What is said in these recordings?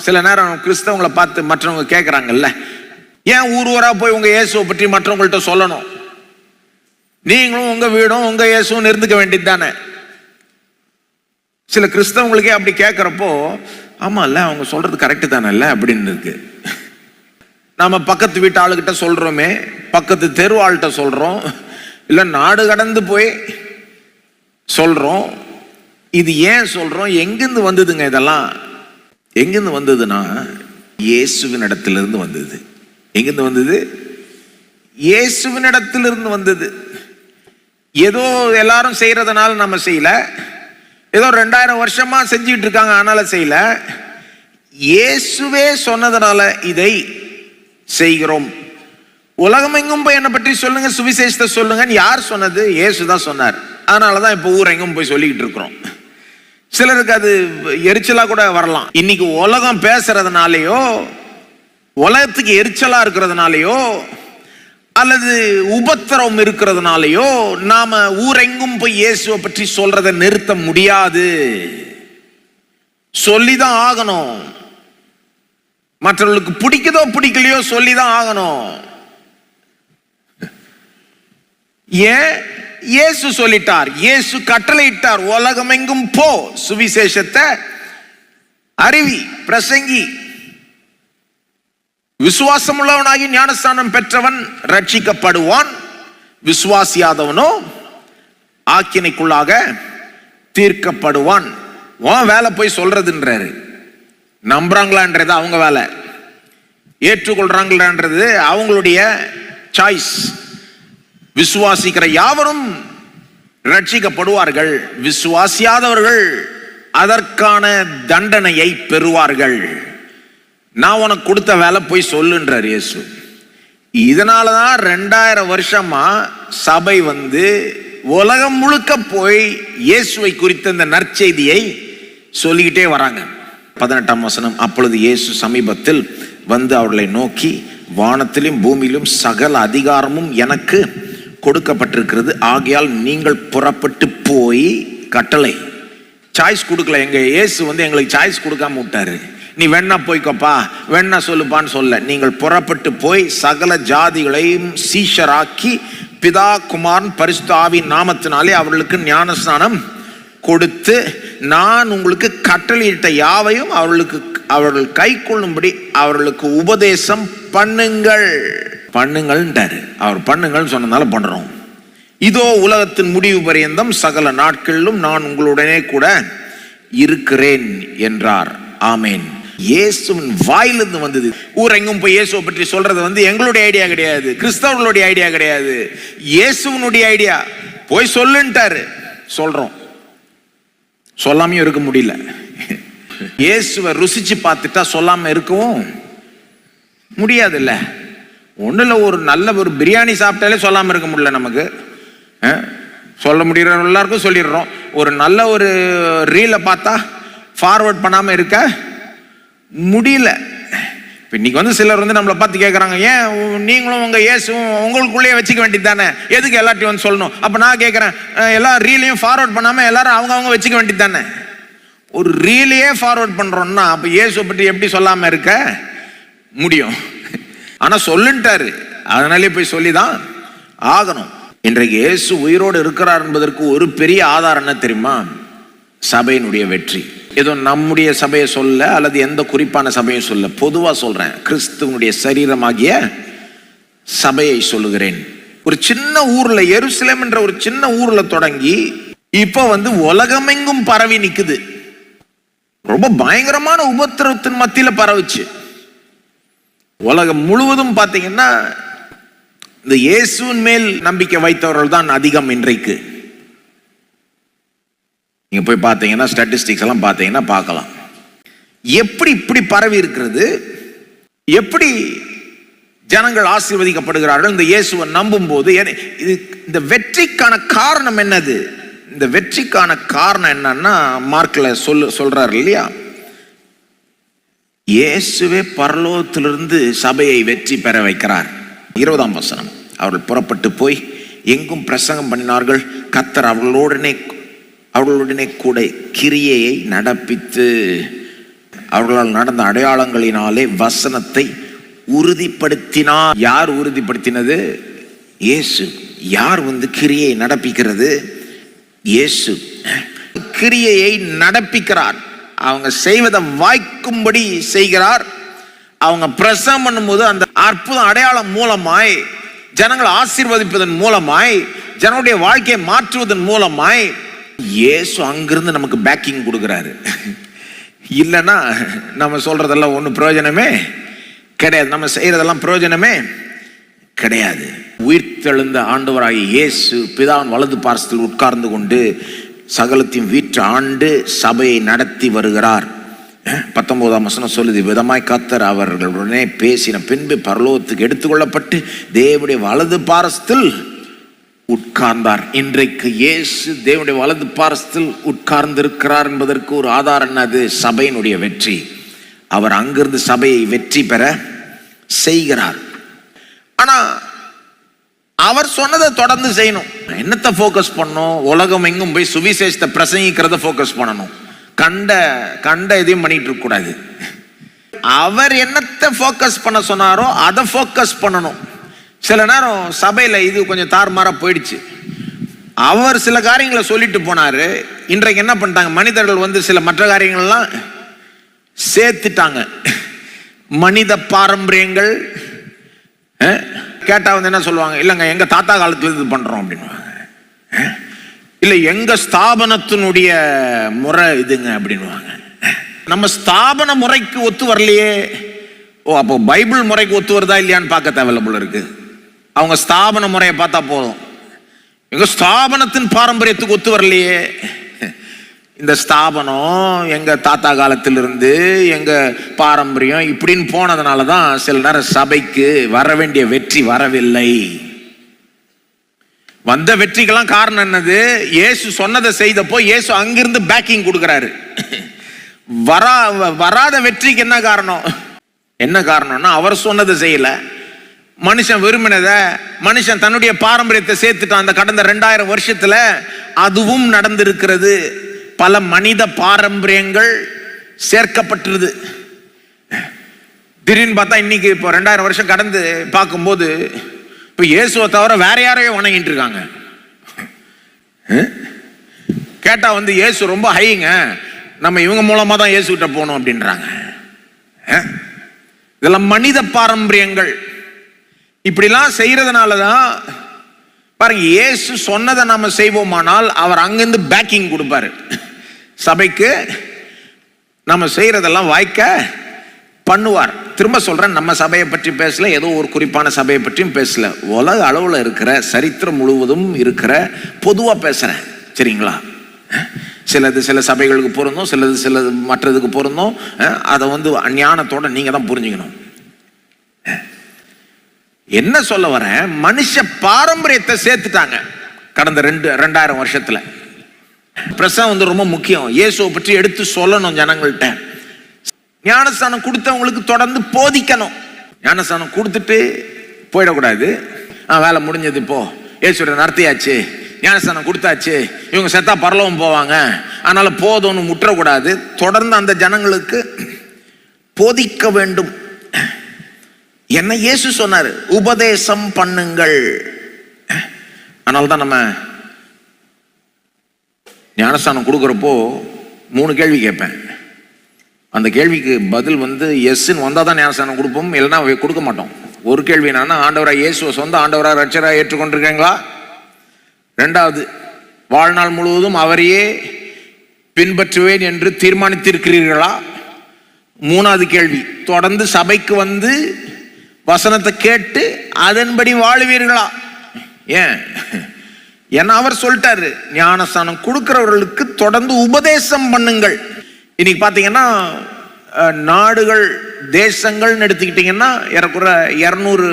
சில நேரம் கிறிஸ்தவங்களை பார்த்து மற்றவங்க கேட்குறாங்கல்ல, ஏன் ஊர் ஊரா போய் உங்க இயேசுவை பற்றி மற்றவங்கள்ட்ட சொல்லணும்? நீங்களும் உங்க வீடும் உங்க இயேசுவும் இருந்துக்க வேண்டியது தானே. சில கிறிஸ்தவங்களுக்கே அப்படி கேட்குறப்போ, ஆமா இல்ல அவங்க சொல்றது கரெக்டு தானே இல்ல அப்படின்னு இருக்கு. நாம பக்கத்து வீட்டு ஆளுகிட்ட சொல்றோமே, பக்கத்து தெரு ஆள்கிட்ட சொல்றோம், இல்ல நாடு கடந்து போய் சொல்றோம். இது ஏன் சொல்றோம்? எங்கிருந்து வந்ததுங்க இதெல்லாம்? எங்கிருந்து வந்ததுன்னா இயேசுவின் இடத்திலிருந்து வந்தது. எங்கிருந்து வந்தது? இயேசுவின் இடத்திலிருந்து வந்தது. ஏதோ எல்லாரும் செய்யறதுனால நம்ம செய்யல, ஏதோ 2000 வருஷமா செஞ்சுட்டு இருக்காங்க அதனால செய்யல, இயேசுவே சொன்னதுனால இதை செய்கிறோம். உலகம் எங்கும் போய் என்னை பற்றி சொல்லுங்க, சுவிசேஷத்தை சொல்லுங்க. யார் சொன்னது? இயேசு தான் சொன்னார். அதனாலதான் இப்போ ஊர் எங்கும் போய் சொல்லிக்கிட்டு இருக்கிறோம். சிலருக்கு அது எரிச்சலா கூட வரலாம். இன்னைக்கு உலகம் பேசுறதுனாலயோ, உலகத்துக்கு எரிச்சலா இருக்கிறதுனாலயோ, அல்லது உபத்திரம் இருக்கிறதுனாலயோ நாம ஊரெங்கும் போய் இயேசுவை பற்றி சொல்றதை நிறுத்த முடியாது. சொல்லிதான் ஆகணும். மற்றவர்களுக்கு பிடிக்குதோ பிடிக்கலையோ சொல்லிதான் ஆகணும். ஏன்? இயேசு சொல்லிட்டார், இயேசு கட்டளையிட்டார், உலகமெங்கும் போ, சுவிசேஷத்தை அறிவி, பிரசங்கி. விசுவாசம் உள்ளவனாகி ஞானஸ்தானம் பெற்றவன் ரட்சிக்கப்படுவான், விசுவாசியாதவனோ ஆக்கினைக்குள்ளாக தீர்க்கப்படுவான். வேலை போய் சொல்றதுன்றாரு. நம்புறாங்களான்றது அவங்க வேலை, ஏற்றுக்கொள்றாங்களான்றது அவங்களுடைய சாய்ஸ். விசுவாசிக்கிற யாவரும் ரட்சிக்கப்படுவார்கள், விசுவாசியாதவர்கள் அதற்கான தண்டனையை பெறுவார்கள். நான் உனக்கு கொடுத்த வேலை போய் சொல்லுன்றார் இயேசு. இதனாலதான் 2000 வருஷமா சபை உலகம் முழுக்க போய் இயேசுவை குறித்த இந்த நற்செய்தியை சொல்லிக்கிட்டே வராங்க. 18ஆம் வசனம், அப்பொழுது இயேசு சமீபத்தில் அவர்களை நோக்கி, வானத்திலும் பூமியிலும் சகல அதிகாரமும் எனக்கு கொடுக்கப்பட்டிருக்கிறது, ஆகையால் நீங்கள் புறப்பட்டு போய், கட்டளை, சாய்ஸ் கொடுக்கல. எங்க இயேசு எங்களுக்கு சாய்ஸ் கொடுக்காம விட்டாரு. நீ வேணா போய்க்கப்பா, வேணா சொல்லுப்பான்னு சொல்ல. நீங்கள் புறப்பட்டு போய் சகல ஜாதிகளையும் சீஷராக்கி பிதா குமாரன் பரிசுத்த ஆவியின் நாமத்தினாலே அவர்களுக்கு ஞானஸ்நானம் கொடுத்து, நான் உங்களுக்கு கட்டளையிட்ட யாவையும் அவர்கள் கை கொள்ளும்படி அவர்களுக்கு உபதேசம் பண்ணுங்கள். பண்ணுங்கள்ன்றாரு. அவர் பண்ணுங்கள் சொன்னதால பண்றோம். இதோ உலகத்தின் முடிவு பரியந்தம் சகல நாட்களிலும் நான் உங்களுடனே கூட இருக்கிறேன் என்றார். ஆமேன். இயேசுவின் வாயிலிருந்து வந்தது. ஊரெங்கும் போய் இயேசுவை பற்றி சொல்றது எங்களுடைய ஐடியா கிடையாது, கிறிஸ்தவர்களுடைய ஐடியா கிடையாது, இயேசுவினுடைய ஐடியா. போய் சொல்லுன்ட்டாரு, சொல்றோம். சொல்லாமையும் இருக்க முடியல. இயேசுவை ருசிச்சு பார்த்துட்டா சொல்லாம இருக்கவும் முடியாது இல்ல. ஒண்ணுல ஒரு நல்ல ஒரு பிரியாணி சாப்பிட்டாலே சொல்லாம இருக்க முடியல நமக்கு. சொல்ல முடியற எல்லாருக்கும் சொல்லிடுறோம். ஒரு நல்ல ஒரு ரீலை பார்த்தா ஃபார்வர்ட் பண்ணாம இருக்க முடியல. இன்னைக்கு சிலர் நம்மளை பார்த்து கேட்கறாங்க, ஏன் நீங்களும் உங்க இயேசுவும் உங்களுக்குள்ளேயே வச்சுக்க வேண்டியது தானே, எதுக்கு எல்லாத்தையும் சொல்லணும்? அப்ப நான் கேட்கறேன், எல்லா ரீலையும் ஃபார்வர்ட் பண்ணாம எல்லாரும் அவங்க வச்சுக்க வேண்டியது தானே. ஒரு ரீலையே ஃபார்வர்ட் பண்றோம்னா அப்ப இயேசுவை பற்றி எப்படி சொல்லாம இருக்க முடியும்? ஆனா சொல்லுன்ட்டாரு, அதனாலே போய் சொல்லிதான் ஆகணும். இன்றைக்கு இயேசு உயிரோடு இருக்கிறார் என்பதற்கு ஒரு பெரிய ஆதாரம் என்ன தெரியுமா? சபையினுடைய வெற்றி. ஏதோ நம்முடைய சபையை சொல்ல அல்லது எந்த குறிப்பான சபையை சொல்ல, பொதுவா சொல்றேன், கிறிஸ்துவனுடைய சரீரமாகிய சபையை சொல்லுகிறேன். ஒரு சின்ன ஊர்ல, எருசலேம் என்ற ஒரு சின்ன ஊர்ல தொடங்கி இப்ப உலகமெங்கும் பரவி நிக்குது. ரொம்ப பயங்கரமான உபத்திரவத்தின் மத்தியில பரவுச்சு. உலகம் முழுவதும் பாத்தீங்கன்னா இந்த இயேசுவின் மேல் நம்பிக்கை வைத்தவர்கள் தான் அதிகம் இன்றைக்கு. நீங்க போய் பார்த்தீங்கன்னா ஸ்டாட்டிஸ்டிக்ஸ் எல்லாம் பார்த்தீங்கன்னா பார்க்கலாம். எப்படி இப்படி பரவி இருக்கிறது, எப்படி ஜனங்கள் ஆசீர்வதிக்கப்படுகிறார்கள் இந்த இயேசுவை நம்பும் போது. இந்த வெற்றிக்கான காரணம் என்னது? இந்த வெற்றிக்கான காரணம் என்னன்னா மார்க்ல சொல்றாரு இல்லையா, இயேசுவே பரலோகத்திலிருந்து சபையை வெற்றி பெற வைக்கிறார். 20ஆம் வசனம், அவர்கள் புறப்பட்டு போய் எங்கும் பிரசங்கம் பண்ணினார்கள், கர்த்தர் அவர்களுடனே கூட கிரியையை நடப்பித்து. அவர்களால் நடந்த அடையாளங்களினாலே வசனத்தை உறுதிப்படுத்தினார். யார் உறுதிப்படுத்தினது? இயேசு. யார் கிரியை நடப்பிக்கிறது? இயேசு. கிரியையை நடப்பிக்கிறார். அவங்க செய்வதை வாய்க்கும்படி செய்கிறார். அவங்க பிரசங்கம் பண்ணும்போது அந்த அற்புத அடையாளம் மூலமாய், ஜனங்களை ஆசீர்வதிப்பதன் மூலமாய், ஜனங்களுடைய வாழ்க்கையை மாற்றுவதன் மூலமாய் இயேசு அங்கிருந்து நமக்கு பேக்கிங் கொடுக்கிறாரு. இல்லைன்னா நம்ம சொல்றதெல்லாம் ஒன்றும் பிரயோஜனமே கிடையாது. நம்ம செய்யறதெல்லாம் பிரயோஜனமே கிடையாது. உயிர்த்தெழுந்த ஆண்டவராகிய இயேசு பிதாவின் வலது பார்சத்தில் உட்கார்ந்து கொண்டு சகலத்தையும் வீற்று ஆண்டு சபையை நடத்தி வருகிறார். 19ஆம் வசனம் சொல்லுது, விதமாய் கர்த்தர் அவர்களுடனே பேசின பின்பு பரலோகத்துக்கு எடுத்துக்கொள்ளப்பட்டு தேவனுடைய வலது பாரஸ்தில் உட்கார்ந்தார். இன்றைக்கு இயேசு தேவனுடைய வலது பாரஸ்தில் உட்கார்ந்து இருக்கிறார் என்பதற்கு ஒரு ஆதாரம் என்னது? சபையினுடைய வெற்றி. அவர் அங்கிருந்து சபையை வெற்றி பெற செய்கிறார். ஆனா அவர் சொன்னதை தொடர்ந்து செய்யணும். என்னத்தை ஃபோக்கஸ் பண்ணணும்? உலகம் எங்கும் போய் சுவிசேஷத்தை பிரசங்கிக்கிறத ஃபோக்கஸ் பண்ணணும். கண்ட எதையும் பண்ணிட்டு இருக்க கூடாது. அவர் என்னத்தை ஃபோக்கஸ் பண்ண சொன்னாரோ அதை ஃபோக்கஸ் பண்ணணும். சில நேரம் சபையில இது கொஞ்சம் தாறுமாறா போயிடுச்சு. அவர் சில காரியங்களை சொல்லிட்டு போனாரு. இன்றைக்கு என்ன பண்ணிட்டாங்க? மனிதர்கள் சில மற்ற காரியங்கள்லாம் சேர்த்துட்டாங்க. மனித பாரம்பரியங்கள் கேட்டா என்ன சொல்லுவாங்க? இல்லைங்க எங்க தாத்தா காலத்துல இது பண்றோம் அப்படின்னு. இல்ல எங்க ஸ்தாபனத்தினுடைய முறை இதுங்க அப்படின்வாங்க. நம்ம ஸ்தாபன முறைக்கு ஒத்து வரலையே. அப்போ பைபிள் முறைக்கு ஒத்து வருதா இல்லையான்னு பார்க்க தேவையில்ல போல இருக்கு. அவங்க ஸ்தாபன முறையை பார்த்தா போதும். எங்க ஸ்தாபனத்தின் பாரம்பரியத்துக்கு ஒத்து வரலையே. இந்த ஸ்தாபனம் எங்க தாத்தா காலத்திலிருந்து எங்க பாரம்பரியம் இப்படின்னு போனதுனால தான் சில நேரம் சபைக்கு வர வேண்டிய வெற்றி வரவில்லை. வந்த வெற்றிக்கெல்லாம் காரணம் என்னது? இயேசு சொன்னதை செய்தப்போ இயேசு அங்கிருந்து பேக்கிங் கொடுக்கிறாரு. வராத வெற்றிக்கு என்ன காரணம்? என்ன காரணம்னா அவர் சொன்னதை செய்யல. மனுஷன் விரும்பினதை, மனுஷன் தன்னுடைய பாரம்பரியத்தை சேர்த்துட்டான். அந்த கடந்த 2000 வருஷத்துல அதுவும் நடந்திருக்கிறது. பல மனித பாரம்பரியங்கள் சேர்க்கப்பட்டிருது. திடீர்னு பார்த்தா இன்னைக்கு இப்போ 2000 வருஷம் கடந்து பார்க்கும்போது இப்போ இயேசுவை தவிர வேற யாரையோ வணங்கிட்டு இருக்காங்க. கேட்டா இயேசு ரொம்ப ஹைங்க, நம்ம இவங்க மூலமா தான் இயேசு கிட்ட போகணும் அப்படின்றாங்க. இதெல்லாம் மனித பாரம்பரியங்கள். இப்படிலாம் செய்யறதுனாலதான் பாருங்க, இயேசு சொன்னதை நாம செய்வோமானால் அவர் அங்கிருந்து பேக்கிங் கொடுப்பாரு. சபைக்கு நம்ம செய்யறதெல்லாம் வாய்க்க பண்ணுவார். திரும்ப சொல்றேன், நம்ம சபையை பற்றி பேசல, ஏதோ ஒரு குறிப்பான சபையை பற்றியும் பேசல, உலக அளவுல இருக்கிற சரித்திரம் முழுவதும் இருக்கிற பொதுவா பேசுறேன். சரிங்களா? சிலது சில சபைகளுக்கு பொருந்தும், சிலது மற்றதுக்கு பொருந்தும். அதை ஞானத்தோட நீங்க தான் புரிஞ்சுக்கணும். என்ன சொல்ல வரேன்? மனுஷ பாரம்பரியத்தை சேர்த்துட்டாங்க கடந்த 2000 வருஷத்துல. பிரசங்கம் ரொம்ப முக்கியம். இயேசுவை பற்றி எடுத்து சொல்லணும் ஜனங்கள்கிட்ட. ஞானஸ்தானம் கொடுத்தவங்களுக்கு தொடர்ந்து போதிக்கணும். ஞானஸ்தானம் கொடுத்துட்டு போயிடக்கூடாது. வேலை முடிஞ்சது, இப்போ இயேசுவை நடத்தியாச்சு, ஞானஸ்தானம் கொடுத்தாச்சு, இவங்க செத்தா பரலோகம் போவாங்க, அதனால போதும்னு முற்றக்கூடாது. தொடர்ந்து அந்த ஜனங்களுக்கு போதிக்க வேண்டும். என்ன இயேசு சொன்னாரு? உபதேசம் பண்ணுங்கள். அதனால்தான் நம்ம ஞானஸ்தானம் கொடுக்குறப்போ 3 கேள்வி கேட்பேன். அந்த கேள்விக்கு பதில் எஸ்ன்னு வந்தால் தான் ஞானஸ்தானம் கொடுப்போம், இல்லைன்னா கொடுக்க மாட்டோம். ஒரு கேள்வி என்னன்னா, ஆண்டவராக இயேசுவை சொந்த ஆண்டவராக ரட்சகராக ஏற்றுக்கொண்டிருக்கீங்களா? 2வது, வாழ்நாள் முழுவதும் அவரையே பின்பற்றுவேன் என்று தீர்மானித்திருக்கிறீர்களா? 3வது கேள்வி, தொடர்ந்து சபைக்கு வசனத்தை கேட்டு அதன்படி வாழுவீர்களா? ஏன்னா அவர் சொல்லிட்டாரு, ஞானஸ்தானம் கொடுக்கிறவர்களுக்கு தொடர்ந்து உபதேசம் பண்ணுங்கள். இன்னைக்கு பாத்தீங்கன்னா நாடுகள் தேசங்கள் எடுத்துக்கிட்டீங்கன்னா ஏறக்குறை 200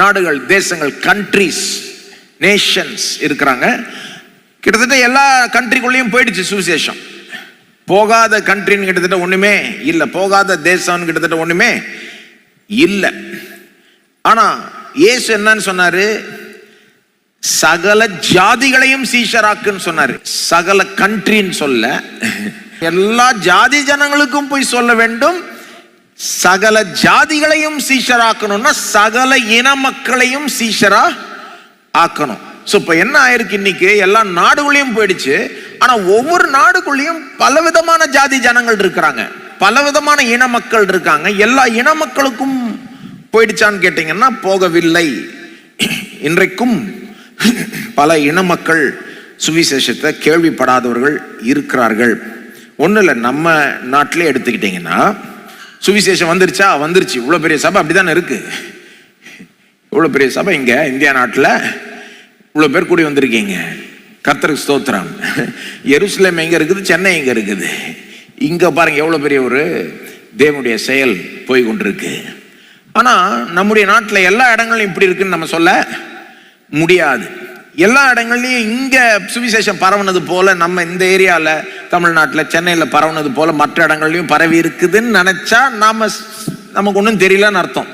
நாடுகள் தேசங்கள் கண்ட்ரிஸ் நேஷன்ஸ் இருக்கிறாங்க. கிட்டத்தட்ட எல்லா கண்ட்ரிக்குள்ளேயும் போயிடுச்சு சுவிசேஷம். போகாத கண்ட்ரின்னு கிட்டத்தட்ட ஒண்ணுமே இல்லை, போகாத தேசம் கிட்டத்தட்ட ஒண்ணுமே இல்லை. ஆனா இயேசு என்னன்னு சொன்னாரு? சகல ஜாதிகளையும் சீஷராக்குன்னு சொன்னாரு. சகல கண்ட்ரின்னு சொல்ல, எல்லா ஜாதி ஜனங்களுக்கும் போய் சொல்ல வேண்டும். சகல ஜாதிகளையும் சீஷராக்கணும்னா சகல இன மக்களையும் சீஷரா ஆக்கணும். இப்ப என்ன ஆயிருக்கு, இன்னைக்கு எல்லா நாடுகளையும் போயிடுச்சு. ஆனா ஒவ்வொரு நாடுக்குள்ளேயும் பலவிதமான ஜாதி ஜனங்கள் இருக்கிறாங்க, பலவிதமான இன மக்கள் இருக்காங்க. எல்லா இன மக்களுக்கும் போயிடுச்சான்னு கேட்டீங்கன்னா போகவில்லை. இன்றைக்கும் பல இன மக்கள் சுவிசேஷத்தை கேள்விப்படாதவர்கள் இருக்கிறார்கள். ஒன்றும் இல்லை, நம்ம நாட்டிலே எடுத்துக்கிட்டீங்கன்னா சுவிசேஷம் வந்துருச்சா? வந்துருச்சு. இவ்வளோ பெரிய சபை அப்படித்தானே இருக்கு. இவ்வளோ பெரிய சபை இங்கே இந்தியா நாட்டில் இவ்வளோ பேர் கூடி வந்திருக்கீங்க. கர்த்தருக்கு ஸ்தோத்திரம். எருசலேம் எங்கே இருக்குது, சென்னை எங்கே இருக்குது. இங்கே பாருங்க எவ்வளோ பெரிய ஒரு தேவனுடைய செயல் போய் கொண்டிருக்கு. ஆனால் நம்முடைய நாட்டில் எல்லா இடங்களையும் இப்படி இருக்குன்னு நம்ம சொல்ல முடியாது. எல்லா இடங்கள்லையும் இங்கே சுவிசேஷம் பரவுனது போல நம்ம இந்த ஏரியாவில் தமிழ்நாட்டில் சென்னையில் பரவுனது போல மற்ற இடங்கள்லையும் பரவி இருக்குதுன்னு நினச்சா நமக்கு ஒன்றும் தெரியலன்னு அர்த்தம்.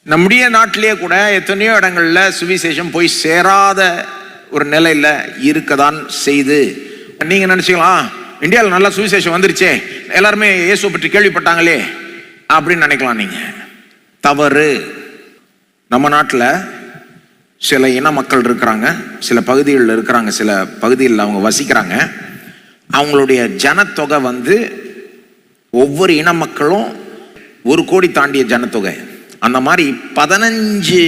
நம்முடைய நாட்டிலேயே கூட எத்தனையோ இடங்கள்ல சுவிசேஷம் போய் சேராத ஒரு நிலையில் இருக்கதான் செய்து. நீங்கள் நினச்சிக்கலாம் இந்தியாவில் நல்லா சுவிசேஷம் வந்துருச்சே, எல்லாருமே இயேசுவை பற்றி கேள்விப்பட்டாங்களே அப்படின்னு நினைக்கலாம். நீங்கள் தவறு. நம்ம நாட்டில் சில இன மக்கள் இருக்கிறாங்க, சில பகுதிகளில் இருக்கிறாங்க, சில பகுதிகளில் அவங்க வசிக்கிறாங்க. அவங்களுடைய ஜனத்தொகை ஒவ்வொரு இன மக்களும் 1 கோடி தாண்டிய ஜனத்தொகை. அந்த மாதிரி 15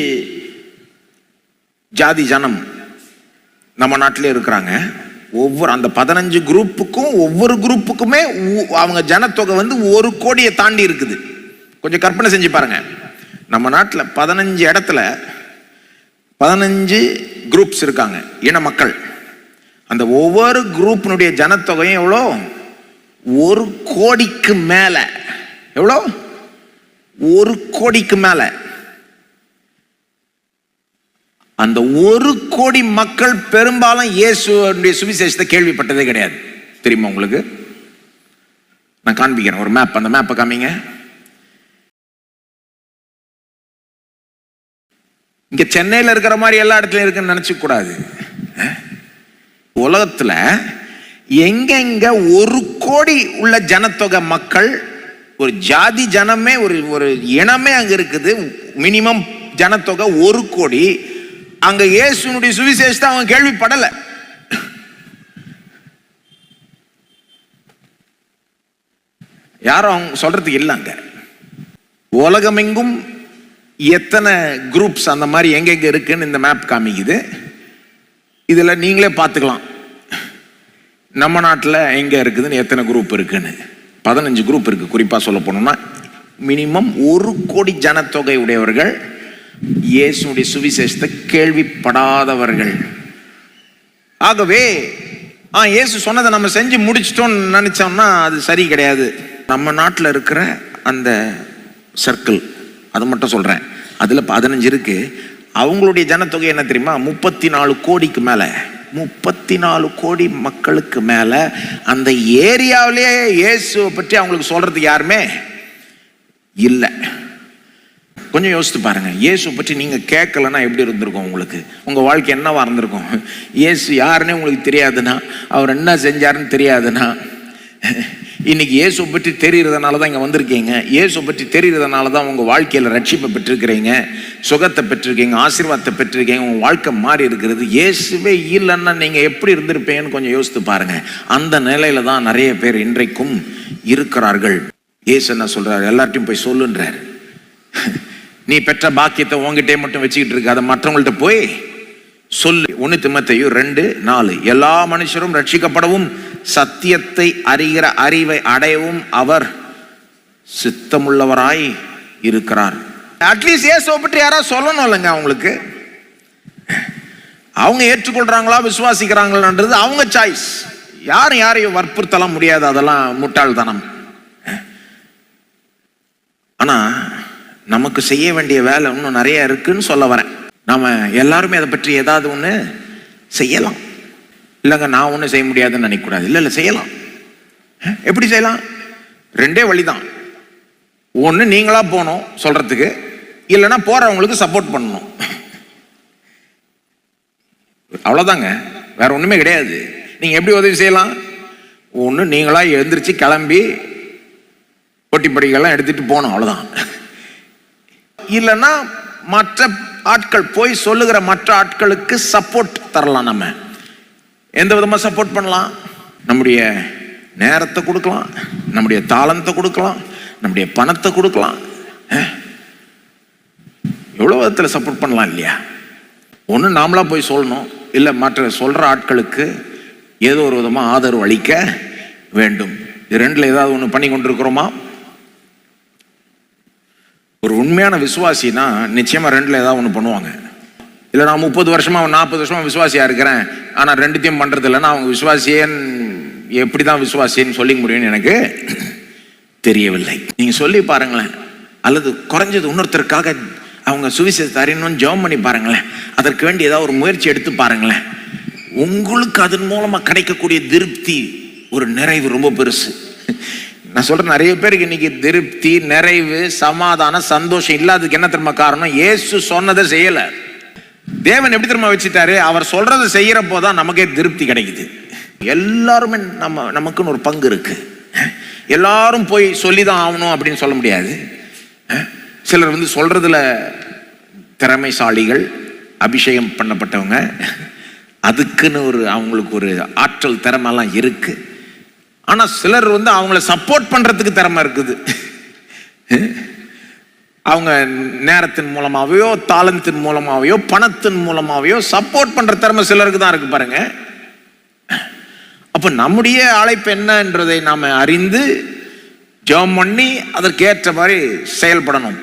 ஜாதி ஜனம் நம்ம நாட்டிலே இருக்கிறாங்க. அந்த 15 குரூப்புக்கும் ஒவ்வொரு குரூப்புக்குமே அவங்க ஜனத்தொகை 1 கோடியை தாண்டி இருக்குது. கொஞ்சம் கற்பனை செஞ்சு பாருங்க. நம்ம நாட்டில் 15 இடத்துல 15 குரூப்ஸ் இருக்காங்க, இன மக்கள். அந்த ஒவ்வொரு குரூப்பினுடைய ஜனத்தொகையும் எவ்வளோ? 1 கோடிக்கு மேல. எவ்வளோ? 1 கோடிக்கு மேல. அந்த 1 கோடி மக்கள் பெரும்பாலும் இயேசுடைய சுவிசேஷத்தை கேள்விப்பட்டதே கிடையாது. தெரியுமா உங்களுக்கு? நான் காண்பிக்கிறேன் ஒரு மேப். அந்த மேப்பை காமிங்க. இங்க சென்னையில் இருக்கிற மாதிரி எல்லா இடத்துலயும் இருக்குன்னு நினைச்சுக்க கூடாது. உலகத்துல எங்கெங்க 1 கோடி உள்ள ஜனத்தொகை மக்கள், ஒரு ஜாதி ஜனமே, ஒரு இனமே அங்க இருக்குது. மினிமம் ஜனத்தொகை 1 கோடி. அங்க இயேசுனுடைய சுவிசேஷத்தை அவங்க கேள்விப்படல. யாரும் அவங்க சொல்றதுக்கு இல்லை. அங்க உலகமெங்கும் எத்தனை குரூப்ஸ் அந்த மாதிரி எங்கெங்க இருக்குன்னு இந்த மேப் காமிக்குது. இதுல நீங்களே பார்த்துக்கலாம் நம்ம நாட்டில் எங்க இருக்குதுன்னு, எத்தனை குரூப் இருக்குன்னு. 15 குரூப் இருக்கு. குறிப்பா சொல்ல போனோம்னா மினிமம் 1 கோடி ஜனத்தொகை உடையவர்கள் இயேசுடைய சுவிசேஷத்தை கேள்விப்படாதவர்கள். ஆகவே இயேசு சொன்னதை நம்ம செஞ்சு முடிச்சிட்டோம்னு நினைச்சோம்னா அது சரி கிடையாது. நம்ம நாட்டில் இருக்கிற அந்த சர்க்கிள், அது மட்டும் சொல்றேன், அதுல 15 இருக்கு. அவங்களுடைய ஜனத்தொகை என்ன தெரியுமா? 34 கோடிக்கு மேல. 34 கோடி மக்களுக்கு மேல அந்த ஏரியாவிலேயே இயேசுவை பற்றி அவங்களுக்கு சொல்றதுக்கு யாருமே இல்லை. கொஞ்சம் யோசித்து பாருங்க. இயேசு பற்றி நீங்க கேட்கலன்னா எப்படி இருந்திருக்கும் உங்களுக்கு? உங்க வாழ்க்கை என்னவா இருந்திருக்கும்? இயேசு யாருன்னு உங்களுக்கு தெரியாதுன்னா, அவர் என்ன செஞ்சாருன்னு தெரியாதுன்னா, இன்னைக்கு இயேசு பற்றி தெரிகிறதுனால தான் இங்கே வந்திருக்கீங்க. இயேசு பற்றி தெரிகிறதுனால தான் உங்கள் வாழ்க்கையில் ரட்சிப்பை பெற்றிருக்கிறீங்க, சுகத்தை பெற்றிருக்கீங்க, ஆசீர்வாதத்தை பெற்றிருக்கீங்க, உங்கள் வாழ்க்கை மாறி இருக்கிறது. இயேசுவே இல்லைன்னா நீங்கள் எப்படி இருந்திருப்பீங்கன்னு கொஞ்சம் யோசித்து பாருங்க. அந்த நிலையில தான் நிறைய பேர் இன்றைக்கும் இருக்கிறார்கள். இயேசு என்ன சொல்றாரு? எல்லார்ட்டையும் போய் சொல்லுன்றார். நீ பெற்ற பாக்கியத்தை உங்ககிட்டே மட்டும் வச்சுக்கிட்டு இருக்க, அதை மற்றவங்கள்ட்ட போய் சொல்லு. 1 தீமோத்தேயு 2:4 எல்லா மனுஷரும் ரட்சிக்கப்படவும் சத்தியத்தை அறிகிற அறிவை அடையவும் அவர் சித்தமுள்ளவராய் இருக்கிறார். அட்லீஸ்ட் இயேசுவை பற்றி யாராவது சொல்லணும் இல்லைங்க அவங்களுக்கு. அவங்க ஏற்றுக்கொள்றாங்களா விசுவாசிக்கிறாங்களான்றது அவங்க சாய்ஸ். யாரையும் வற்புறுத்தலாம் முடியாது, அதெல்லாம் முட்டாள்தனம். ஆனா நமக்கு செய்ய வேண்டிய வேலை இன்னும் நிறைய இருக்குன்னு சொல்ல வரேன். நாம எல்லாருமே அதை பற்றி ஏதாவது ஒன்று செய்யலாம். இல்லைங்க நான் ஒன்றும் செய்ய முடியாதுன்னு நினைக்கக்கூடாது. இல்லை செய்யலாம். எப்படி செய்யலாம்? 2 வழிதான். ஒன்று நீங்களா போகணும் சொல்றதுக்கு, இல்லைன்னா போறவங்களுக்கு சப்போர்ட் பண்ணணும். அவ்வளவுதாங்க, வேற ஒண்ணுமே கிடையாது. நீங்க எப்படி உதவி செய்யலாம்? ஒண்ணு நீங்களா எழுந்திரிச்சு கிளம்பி பொட்டிப்படிகள்லாம் எடுத்துட்டு போகணும், அவ்வளவுதான். இல்லைன்னா மற்ற ஆட்கள் போய் சொல்லுகிற மற்ற ஆட்களுக்கு சப்போர்ட் தரலாம். நம்ம எந்த விதமா சப்போர்ட் பண்ணலாம்? நம்முடைய நேரத்தை கொடுக்கலாம், நம்முடைய தாளத்தை கொடுக்கலாம், நம்முடைய பணத்தை கொடுக்கலாம். எவ்வளவு விதத்தில் சப்போர்ட் பண்ணலாம் இல்லையா? ஒன்று நாமளா போய் சொல்லணும், இல்லை மற்ற சொல்ற ஆட்களுக்கு ஏதோ ஒரு விதமா ஆதரவு அளிக்க வேண்டும். இது ரெண்டுல ஏதாவது ஒன்று பண்ணி கொண்டிருக்கிறோமா? ஒரு உண்மையான விசுவாசினா நிச்சயமா ரெண்டுல ஏதாவது ஒன்று பண்ணுவாங்க. இல்லை நான் 30 வருஷமா 40 வருஷமா விசுவாசியா இருக்கிறேன், ஆனா ரெண்டுத்தையும் பண்றது இல்லைன்னா அவங்க விசுவாசியன் எப்படிதான் விசுவாசின்னு சொல்லிக்க முடியும்னு எனக்கு தெரியவில்லை. நீங்க சொல்லி பாருங்களேன், அல்லது குறைஞ்சது இன்னொருத்தருக்காக அவங்க சுவிசேஷத்தை அறியணும்னு ஜெபம் பண்ணி பாருங்களேன், அதற்கு வேண்டி ஏதாவது ஒரு முயற்சி எடுத்து பாருங்களேன். உங்களுக்கு அதன் மூலமா கிடைக்கக்கூடிய திருப்தி, ஒரு நிறைவு ரொம்ப பெருசு. நான் சொல்றேன், நிறைய பேருக்கு இன்னைக்கு திருப்தி, நிறைவு, சமாதானம், சந்தோஷம் இல்லாததுக்கு என்ன தெரியுமா காரணம்? இயேசு சொன்னதை செய்யல. தேவன் எப்படி தெரியுமா வச்சுட்டாரு? அவர் சொல்றதை செய்யறப்போதான் நமக்கே திருப்தி கிடைக்குது. எல்லாருமே நமக்குன்னு ஒரு பங்கு இருக்கு. எல்லாரும் போய் சொல்லிதான் ஆகணும் அப்படின்னு சொல்ல முடியாது. சிலர் சொல்றதுல திறமைசாலிகள், அபிஷேகம் பண்ணப்பட்டவங்க, அதுக்குன்னு அவங்களுக்கு ஒரு ஆற்றல் திறமெல்லாம் இருக்கு. ஆனா சிலர் அவங்கள சப்போர்ட் பண்றதுக்கு திறமை இருக்குது. அவங்க நேரத்தின் மூலமாவையோ, தாளத்தின் மூலமாவையோ, பணத்தின் மூலமாவையோ சப்போர்ட் பண்ற திறமை சிலருக்கு தான் இருக்கு பாருங்க. அப்ப நம்முடைய அழைப்பு என்னன்றதை நாம அறிந்து ஜெபம் பண்ணி அதற்கேற்ற மாதிரி செயல்படணும்.